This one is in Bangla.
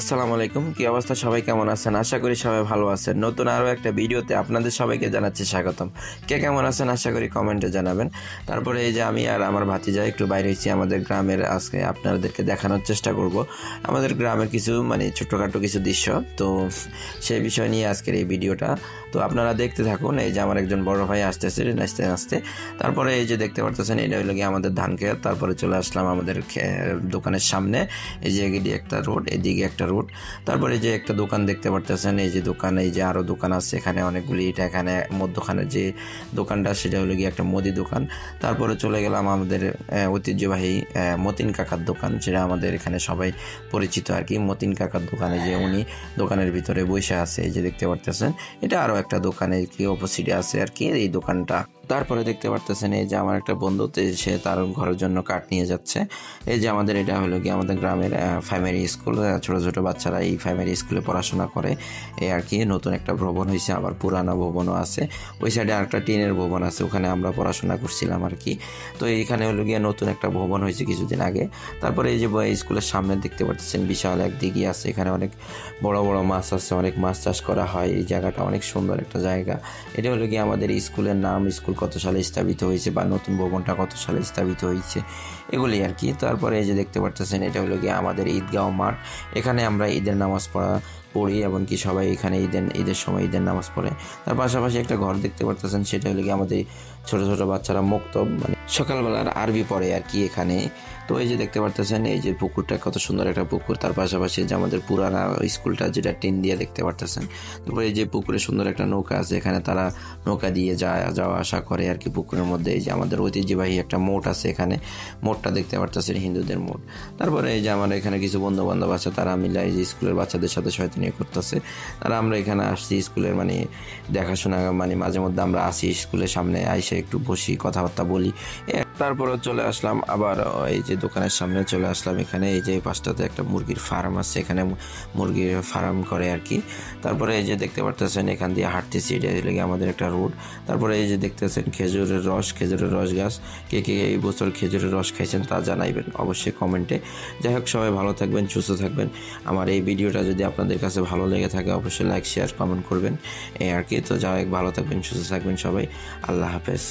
আসসালামু আলাইকুম। কি অবস্থা, সবাই কেমন আছেন? আশা করি সবাই ভালো আছেন। নতুন আরও একটা ভিডিওতে আপনাদের সবাইকে জানাচ্ছি স্বাগতম। কে কেমন আছেন আশা করি কমেন্টে জানাবেন। তারপরে এই যে আমি আর আমার ভাতিজা একটু বাইরে হয়েছি আমাদের গ্রামের। আজকে আপনাদেরকে দেখানোর চেষ্টা করব আমাদের গ্রামের কিছু ছোট্টখাটো কিছু দৃশ্য। তো সেই বিষয় নিয়ে আজকের এই ভিডিওটা। তো আপনারা দেখতে থাকুন। এই যে আমার একজন বড় ভাই আসতেছে নাচতে নাচতে। তারপরে এই যে দেখতে পারতেছেন এটা হলো গিয়ে আমাদের ধান ক্ষেত। তারপরে চলে আসলাম আমাদের দোকানের সামনে। এই যে এদিকে একটা রোড, এদিকে একটা রোড। তারপরে যে একটা দোকান দেখতে পারতেছেন, এই যে দোকান, এই যে আরো দোকান আছে এখানে অনেকগুলি। এটা এখানে মধ্যখানে যে দোকানটা সেটা হলো গিয়ে একটা মুদি দোকান। তারপরে চলে গেলাম আমাদের ঐতিহ্যবাহী মতিন কাকার দোকান, যেটা আমাদের এখানে সবাই পরিচিত আর কি। মতিন কাকার দোকানে যে উনি দোকানের ভিতরে বসে আছে, এই যে দেখতে পারতেছেন এটা আরো একটা দোকানে কি অপোজিটে আছে আর কি এই দোকানটা। তারপরে দেখতে পারতেছেন এই যে আমার একটা বন্ধু, সে তার ঘরের জন্য কাঠ নিয়ে যাচ্ছে। এই যে আমাদের এটা হলো কি আমাদের গ্রামের প্রাইমারি স্কুল। ছোট ছোট বাচ্চারা এই প্রাইমারি স্কুলে পড়াশোনা করে এই আর কি। নতুন একটা ভবন হয়েছে, আবার পুরানো ভবনও আছে। ওই সাইডে আরেকটা টিনের ভবন আছে, ওখানে আমরা পড়াশোনা করছিলাম আর কি। তো এইখানে হলো গিয়ে নতুন একটা ভবন হয়েছে কিছুদিন আগে। তারপরে এই যে স্কুলের সামনে দেখতে পাচ্ছেন বিশাল এক দিঘি আছে, এখানে অনেক বড় বড় মাছ আছে, অনেক মাছ চাষ করা হয়। এই জায়গাটা অনেক সুন্দর একটা জায়গা। এটা হলো গিয়ে আমাদের স্কুলের নাম, স্কুল কত সালে স্থাপিত হয়েছে বা নতুন ভবনটা কত সালে স্থাপিত হয়েছে এগুলি আর কি। তারপরে এই যে দেখতে পারতেছেন এটা হলো গিয়ে আমাদের ঈদগাঁও মাঠ। এখানে আমরা ঈদের নামাজ পড়ি, এমনকি সবাই এখানে ঈদের সময় ঈদের নামাজ পড়ে। তার পাশাপাশি একটা ঘর দেখতে পারতেছেন, সেটা হলো গিয়ে আমাদের ছোট ছোট বাচ্চারা মুক্তব সকালবেলার আরবি পড়ে আর কি এখানে। তো এই যে দেখতে পারতেছেন এই যে পুকুরটা কত সুন্দর একটা পুকুর। তার পাশাপাশি যে আমাদের পুরানা স্কুলটা যেটা টিন দিয়ে দেখতে পারতেছেন। তারপরে এই যে পুকুরে সুন্দর একটা নৌকা আছে, এখানে তারা নৌকা দিয়ে যাওয়া আসা করে আর কি পুকুরের মধ্যে। এই যে আমাদের ঐতিহ্যবাহী একটা মোট আছে এখানে, মোটটা দেখতে পারতেছেন হিন্দুদের মোট। তারপরে এই যে আমার এখানে কিছু বন্ধু বান্ধব আছে, তারা মিলে এই যে স্কুলের বাচ্চাদের সাথে শয়তানি করতেছে। আর আমরা এখানে আসছি স্কুলের দেখাশোনা, মাঝে মধ্যে আমরা আসি স্কুলের সামনে, আইসে একটু বসি, কথাবার্তা বলি। তারপরে চলে আসলাম আবার এই যে দোকানের সামনে চলে আসলাম। এখানে এই যে পাশটাতে একটা মুরগির ফার্ম আছে, এখানে মুরগির ফার্ম করে আর কি। তারপরে এই যে দেখতে পারতেছেন এখান দিয়ে হাঁটতেছি, এটা লেগে আমাদের একটা রোড। তারপরে এই যে দেখতেছেন খেজুরের রস গাছ। কে কে এই বছর খেজুরের রস খাইছেন তা জানাইবেন অবশ্যই কমেন্টে। যাই হোক, সবাই ভালো থাকবেন, সুস্থ থাকবেন। আমার এই ভিডিওটা যদি আপনাদের কাছে ভালো লেগে থাকে অবশ্যই লাইক শেয়ার কমেন্ট করবেন এই আর কি। তো যাই হোক, ভালো থাকবেন, সুস্থ থাকবেন সবাই। আল্লাহ হাফেজ।